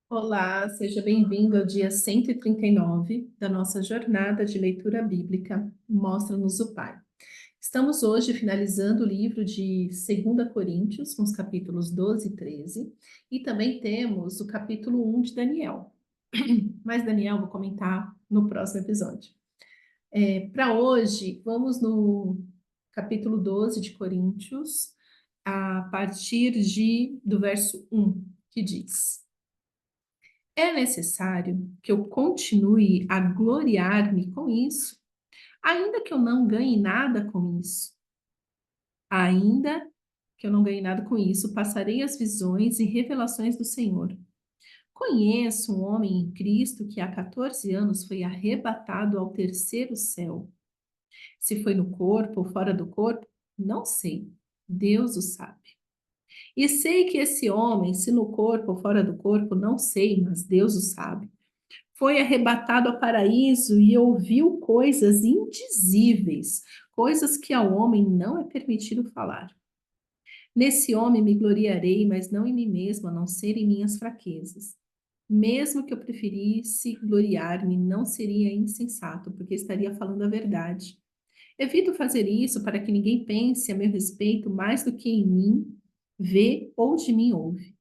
Olá, seja bem-vindo ao dia 139 da nossa jornada de leitura bíblica Mostra-nos o Pai. Estamos hoje finalizando o livro de 2 Coríntios, com os capítulos 12 e 13, e também temos o capítulo 1 de Daniel. Mas Daniel vou comentar no próximo episódio. Para hoje, vamos no capítulo 12 de Coríntios, a partir do verso 1, que diz: É necessário que eu continue a gloriar-me com isso, ainda que eu não ganhe nada com isso. Ainda que eu não ganhe nada com isso, passarei as visões e revelações do Senhor. Conheço um homem em Cristo que há 14 anos foi arrebatado ao terceiro céu. Se foi no corpo ou fora do corpo, não sei. Deus o sabe. E sei que esse homem, se no corpo ou fora do corpo, não sei, mas Deus o sabe, foi arrebatado ao paraíso e ouviu coisas indizíveis, coisas que ao homem não é permitido falar. Nesse homem me gloriarei, mas não em mim mesmo, a não ser em minhas fraquezas. Mesmo que eu preferisse gloriar-me, não seria insensato, porque estaria falando a verdade. Evito fazer isso para que ninguém pense a meu respeito mais do que em mim vê ou de mim ouve,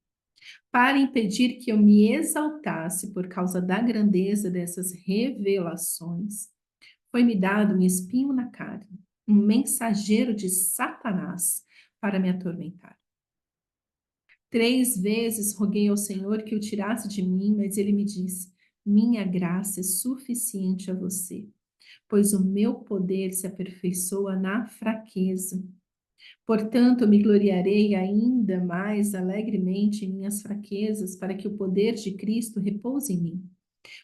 para impedir que eu me exaltasse por causa da grandeza dessas revelações, foi-me dado um espinho na carne, um mensageiro de Satanás para me atormentar. 3 vezes roguei ao Senhor que o tirasse de mim, mas ele me disse: Minha graça é suficiente a você, pois o meu poder se aperfeiçoa na fraqueza. Portanto, eu me gloriarei ainda mais alegremente em minhas fraquezas, para que o poder de Cristo repouse em mim.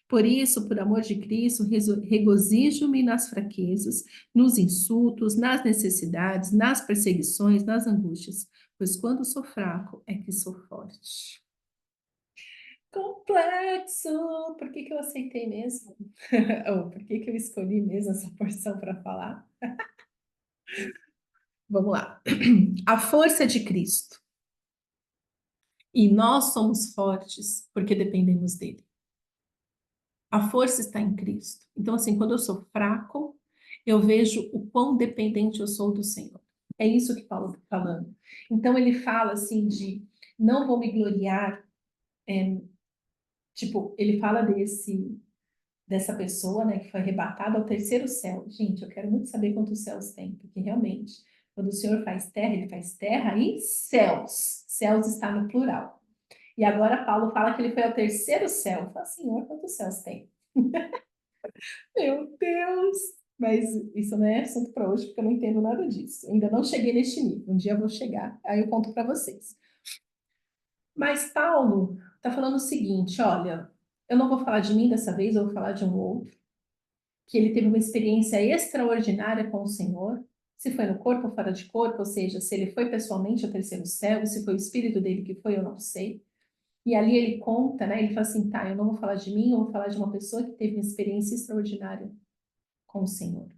Por isso, por amor de Cristo, regozijo-me nas fraquezas, nos insultos, nas necessidades, nas perseguições, nas angústias, pois quando sou fraco é que sou forte. Complexo! Por que que eu aceitei mesmo? Ou por que que eu escolhi mesmo essa porção para falar? Vamos lá. A força de Cristo. E nós somos fortes porque dependemos dele. A força está em Cristo. Então, assim, quando eu sou fraco, eu vejo o quão dependente eu sou do Senhor. É isso que Paulo está falando. Então, ele fala assim de não vou me gloriar, tipo, ele fala dessa pessoa, né, que foi arrebatada ao terceiro céu. Gente, eu quero muito saber quantos céus tem, porque realmente, quando o Senhor faz terra, ele faz terra e céus. Céus está no plural. E agora Paulo fala que ele foi ao terceiro céu. Fala, Senhor, quantos céus tem? Meu Deus! Mas isso não é assunto para hoje, porque eu não entendo nada disso. Ainda não cheguei neste nível. Um dia eu vou chegar, aí eu conto para vocês. Mas Paulo está falando o seguinte: olha, eu não vou falar de mim dessa vez, eu vou falar de um outro, que ele teve uma experiência extraordinária com o Senhor. Se foi no corpo ou fora de corpo, ou seja, se ele foi pessoalmente ao terceiro céu, se foi o espírito dele que foi, eu não sei. E ali ele conta, né? Ele fala assim: tá, eu não vou falar de mim, eu vou falar de uma pessoa que teve uma experiência extraordinária com o Senhor.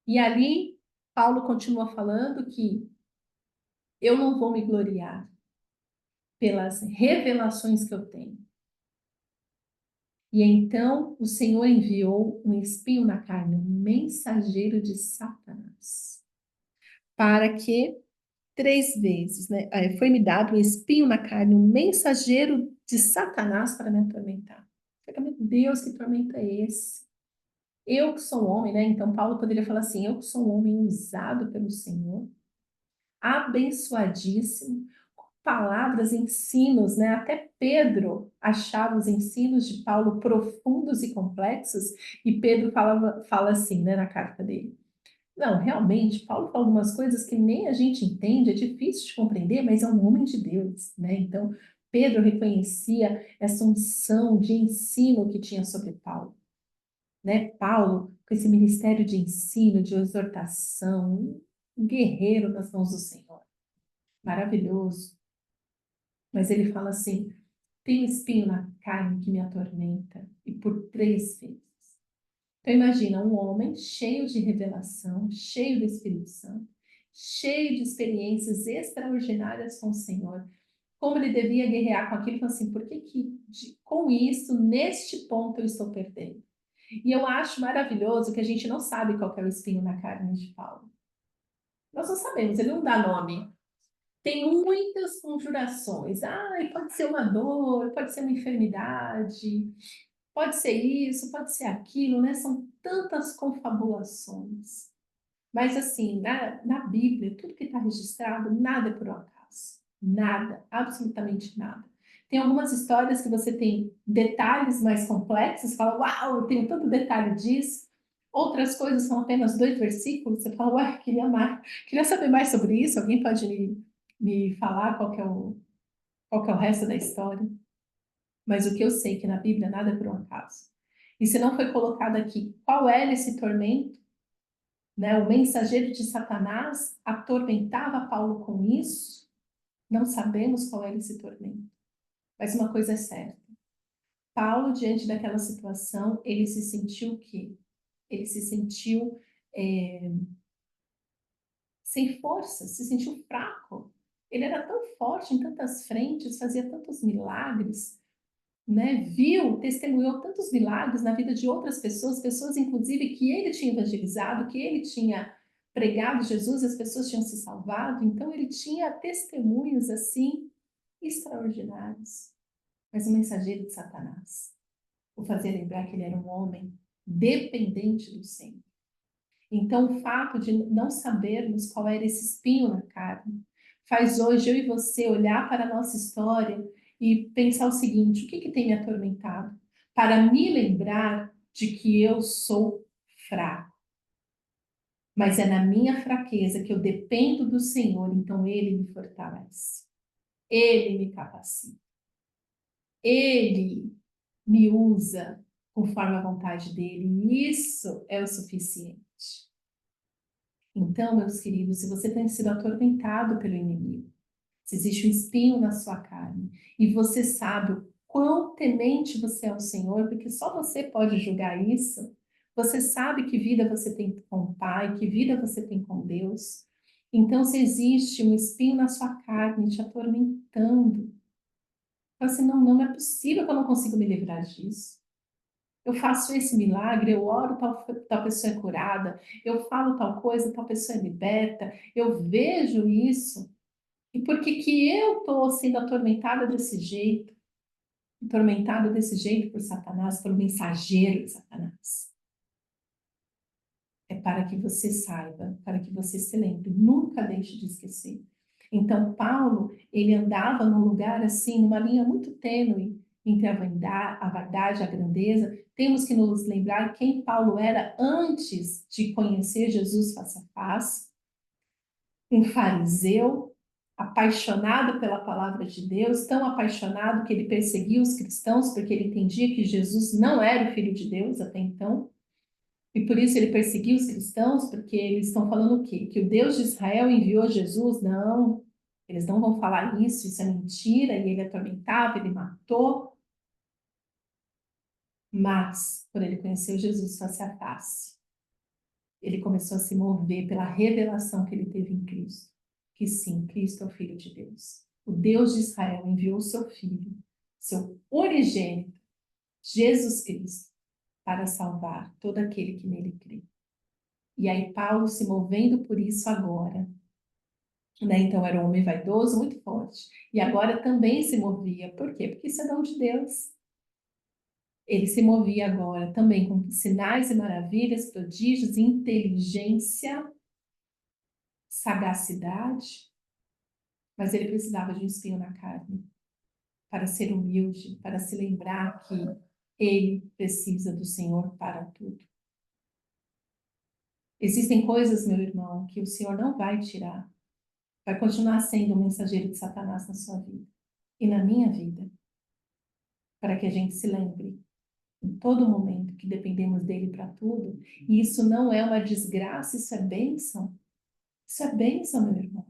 E ali, Paulo continua falando que eu não vou me gloriar pelas revelações que eu tenho. E então o Senhor enviou um espinho na carne, um mensageiro de Satanás, para que 3 vezes, né, foi-me dado um espinho na carne, um mensageiro de Satanás para me atormentar. Meu Deus, que tormento é esse? Eu que sou um homem, né? Então Paulo poderia falar assim: eu que sou um homem usado pelo Senhor, abençoadíssimo, com palavras, ensinos, né? Até Pedro achava os ensinos de Paulo profundos e complexos, e Pedro fala assim, né, na carta dele. Não, realmente, Paulo fala algumas coisas que nem a gente entende, é difícil de compreender, mas é um homem de Deus, né? Então, Pedro reconhecia essa unção de ensino que tinha sobre Paulo, né? Paulo, com esse ministério de ensino, de exortação, um guerreiro nas mãos do Senhor. Maravilhoso. Mas ele fala assim: tem um espinho na carne que me atormenta, e por 3 vezes. Então imagina um homem cheio de revelação, cheio do Espírito Santo, cheio de experiências extraordinárias com o Senhor, como ele devia guerrear com aquilo, falou assim, por que com isso, neste ponto, eu estou perdendo? E eu acho maravilhoso que a gente não sabe qual que é o espinho na carne de Paulo. Nós não sabemos, ele não dá nome. Tem muitas conjurações. Ah, pode ser uma dor, pode ser uma enfermidade, pode ser isso, pode ser aquilo, né? São tantas confabulações. Mas assim, na Bíblia, tudo que está registrado, nada é por um acaso. Nada, absolutamente nada. Tem algumas histórias que você tem detalhes mais complexos, você fala, uau, eu tenho tanto detalhe disso. Outras coisas são apenas 2 versículos, você fala, uai, queria saber mais sobre isso. Alguém pode me falar qual que é o resto da história? Mas o que eu sei é que na Bíblia nada é por um acaso. E se não foi colocado aqui, qual era esse tormento? Né? O mensageiro de Satanás atormentava Paulo com isso? Não sabemos qual era esse tormento. Mas uma coisa é certa. Paulo, diante daquela situação, ele se sentiu o quê? Ele se sentiu sem força, se sentiu fraco. Ele era tão forte em tantas frentes, fazia tantos milagres, né? Viu, testemunhou tantos milagres na vida de outras pessoas, pessoas inclusive que ele tinha evangelizado, que ele tinha pregado Jesus, e as pessoas tinham se salvado. Então ele tinha testemunhos assim extraordinários. Mas o mensageiro de Satanás o fazia lembrar que ele era um homem dependente do Senhor. Então, o fato de não sabermos qual era esse espinho na carne faz hoje eu e você olhar para a nossa história e pensar o seguinte: o que tem me atormentado? Para me lembrar de que eu sou fraco. Mas é na minha fraqueza que eu dependo do Senhor, então Ele me fortalece. Ele me capacita. Ele me usa conforme a vontade dele. E isso é o suficiente. Então, meus queridos, se você tem sido atormentado pelo inimigo, se existe um espinho na sua carne, e você sabe o quão temente você é ao Senhor, porque só você pode julgar isso, você sabe que vida você tem com o Pai, que vida você tem com Deus. Então, se existe um espinho na sua carne te atormentando, fala assim, não é possível que eu não consiga me livrar disso. Eu faço esse milagre, eu oro, tal pessoa é curada, eu falo tal coisa, tal pessoa é liberta, eu vejo isso. E por que eu estou sendo atormentada desse jeito? Atormentada desse jeito por Satanás, pelo mensageiro de Satanás? É para que você saiba, para que você se lembre, nunca deixe de esquecer. Então, Paulo, ele andava num lugar assim, numa linha muito tênue entre a vaidade e a grandeza. Temos que nos lembrar quem Paulo era antes de conhecer Jesus face a face. Um fariseu, apaixonado pela palavra de Deus, tão apaixonado que ele perseguia os cristãos, porque ele entendia que Jesus não era o Filho de Deus até então. E por isso ele perseguiu os cristãos, porque eles estão falando o quê? Que o Deus de Israel enviou Jesus? Não, eles não vão falar isso é mentira, e ele atormentava, ele matou. Mas, quando ele conheceu Jesus face a face, ele começou a se mover pela revelação que ele teve em Cristo. Que sim, Cristo é o Filho de Deus. O Deus de Israel enviou o seu Filho, seu unigênito, Jesus Cristo, para salvar todo aquele que nele crê. E aí Paulo se movendo por isso agora, né? Então era um homem vaidoso, muito forte. E agora também se movia. Por quê? Porque isso é dom de Deus. Ele se movia agora também com sinais e maravilhas, prodígios, inteligência, sagacidade. Mas ele precisava de um espinho na carne para ser humilde, para se lembrar que ele precisa do Senhor para tudo. Existem coisas, meu irmão, que o Senhor não vai tirar. Vai continuar sendo um mensageiro de Satanás na sua vida e na minha vida, para que a gente se lembre em todo momento que dependemos dele para tudo. E isso não é uma desgraça, isso é bênção. Isso é bênção, meu irmão.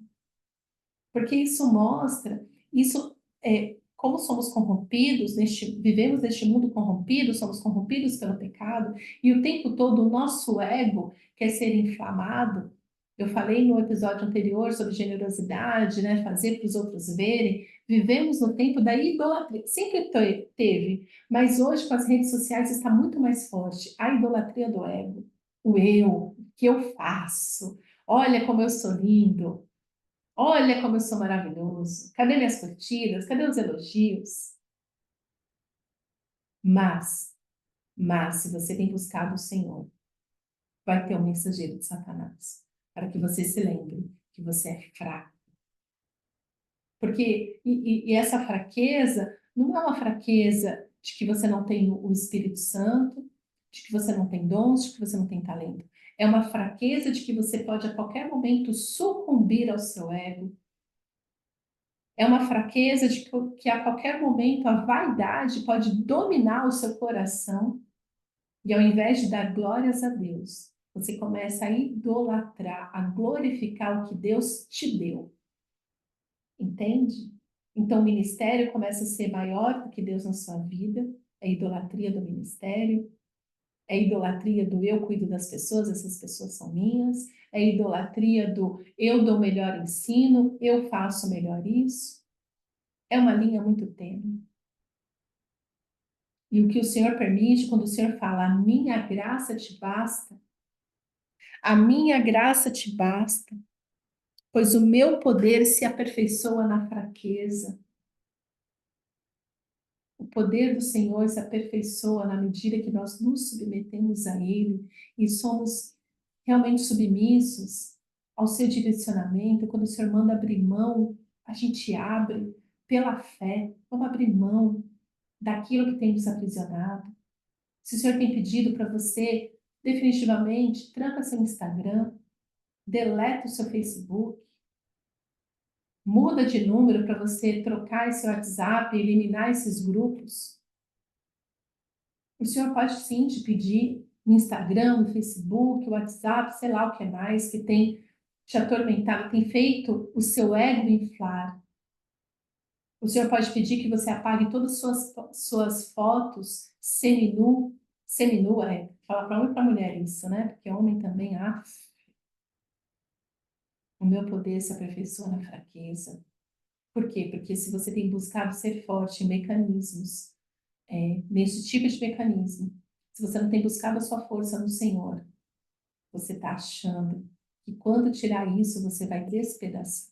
Porque isso mostra, isso é como somos corrompidos, vivemos neste mundo corrompido, somos corrompidos pelo pecado, e o tempo todo o nosso ego quer ser inflamado. Eu falei no episódio anterior sobre generosidade, né? Fazer para os outros verem, Vivemos no tempo da idolatria. Sempre teve, mas hoje com as redes sociais está muito mais forte. A idolatria do ego. O eu, o que eu faço. Olha como eu sou lindo. Olha como eu sou maravilhoso. Cadê minhas curtidas? Cadê os elogios? Mas, mas, se você tem buscado o Senhor, vai ter um mensageiro de Satanás, para que você se lembre que você é fraco. Porque, e essa fraqueza não é uma fraqueza de que você não tem o Espírito Santo, de que você não tem dons, de que você não tem talento. É uma fraqueza de que você pode a qualquer momento sucumbir ao seu ego. É uma fraqueza de que a qualquer momento a vaidade pode dominar o seu coração e ao invés de dar glórias a Deus, você começa a idolatrar, a glorificar o que Deus te deu. Entende? Então o ministério começa a ser maior do que Deus na sua vida, é a idolatria do ministério, é a idolatria do eu cuido das pessoas, essas pessoas são minhas, é a idolatria do eu dou melhor ensino, eu faço melhor isso. É uma linha muito tênue. E o que o Senhor permite, quando o Senhor fala, a minha graça te basta, a minha graça te basta, pois o meu poder se aperfeiçoa na fraqueza. O poder do Senhor se aperfeiçoa na medida que nós nos submetemos a Ele e somos realmente submissos ao seu direcionamento. Quando o Senhor manda abrir mão, a gente abre pela fé. Vamos abrir mão daquilo que tem nos aprisionado. Se o Senhor tem pedido para você, definitivamente, tranca seu Instagram, deleta o seu Facebook, muda de número para você trocar esse WhatsApp, eliminar esses grupos. O Senhor pode sim te pedir no Instagram, no Facebook, WhatsApp, sei lá o que mais, que tem te atormentado, tem feito o seu ego inflar. O Senhor pode pedir que você apague todas as suas fotos seminu, seminua, fala para homem e para mulher isso, né? Porque homem também, o meu poder se aperfeiçoa na fraqueza. Por quê? Porque se você tem buscado ser forte em mecanismos, nesse tipo de mecanismo, se você não tem buscado a sua força no Senhor, você está achando que quando tirar isso, você vai despedaçar.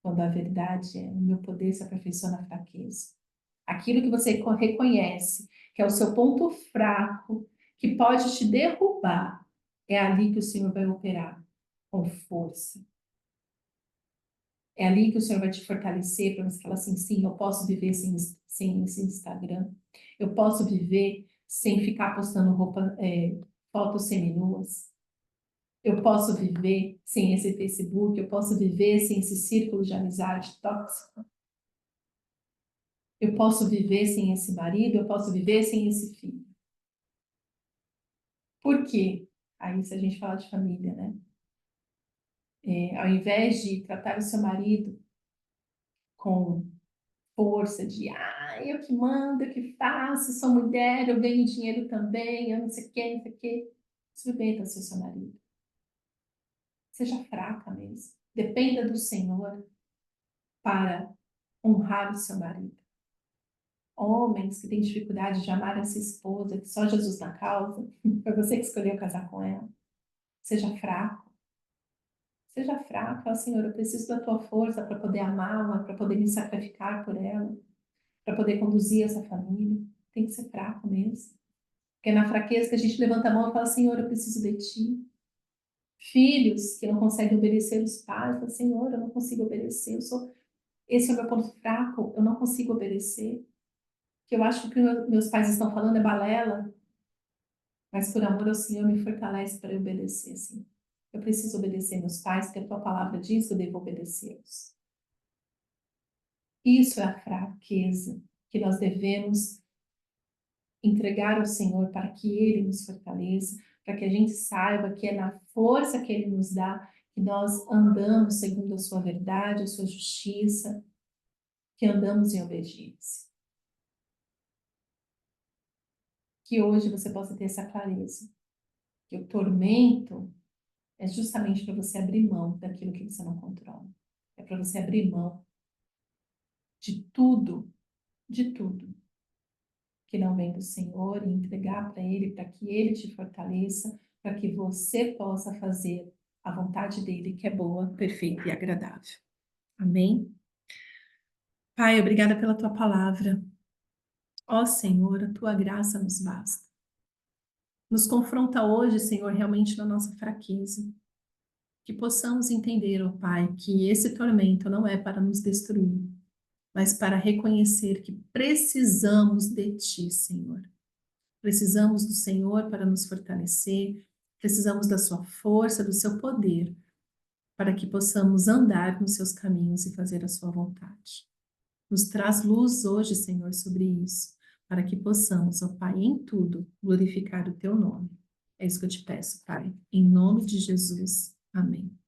Quando a verdade é, o meu poder se aperfeiçoa na fraqueza. Aquilo que você reconhece, que é o seu ponto fraco, que pode te derrubar, é ali que o Senhor vai operar com força. É ali que o Senhor vai te fortalecer para você falar assim, sim, eu posso viver sem esse Instagram. Eu posso viver sem ficar postando fotos seminuas. Eu posso viver sem esse Facebook. Eu posso viver sem esse círculo de amizade tóxico. Eu posso viver sem esse marido. Eu posso viver sem esse filho. Por quê? Aí se a gente fala de família, né? Ao invés de tratar o seu marido com força de eu que mando, eu que faço, sou mulher, eu ganho dinheiro também, eu não sei o que, não sei o que. Submeta ao seu marido. Seja fraca mesmo. Dependa do Senhor para honrar o seu marido. Homens que têm dificuldade de amar essa esposa, que só Jesus na causa, foi você que escolheu casar com ela. Seja fraco. Seja fraco, fala, Senhor, eu preciso da tua força para poder amá-la, para poder me sacrificar por ela, para poder conduzir essa família. Tem que ser fraco mesmo. Porque é na fraqueza que a gente levanta a mão e fala, Senhor, eu preciso de ti. Filhos que não conseguem obedecer os pais, falam, Senhor, eu não consigo obedecer, esse é o meu ponto fraco, eu não consigo obedecer. Que eu acho que o que meus pais estão falando é balela, mas por amor ao Senhor me fortalece para eu obedecer, sim. Eu preciso obedecer meus pais, porque a tua palavra diz que eu devo obedecê-los. Isso é a fraqueza que nós devemos entregar ao Senhor para que Ele nos fortaleça, para que a gente saiba que é na força que Ele nos dá que nós andamos segundo a sua verdade, a sua justiça, que andamos em obediência. Que hoje você possa ter essa clareza, que o tormento é justamente para você abrir mão daquilo que você não controla. É para você abrir mão de tudo que não vem do Senhor e entregar para Ele, para que Ele te fortaleça, para que você possa fazer a vontade dEle, que é boa, perfeita e agradável. Amém? Pai, obrigada pela tua palavra. Ó Senhor, a tua graça nos basta. Nos confronta hoje, Senhor, realmente na nossa fraqueza. Que possamos entender, ó Pai, que esse tormento não é para nos destruir, mas para reconhecer que precisamos de Ti, Senhor. Precisamos do Senhor para nos fortalecer, precisamos da Sua força, do Seu poder, para que possamos andar nos Seus caminhos e fazer a Sua vontade. Nos traz luz hoje, Senhor, sobre isso, para que possamos, ó Pai, em tudo, glorificar o Teu nome. É isso que eu te peço, Pai. Em nome de Jesus. Amém.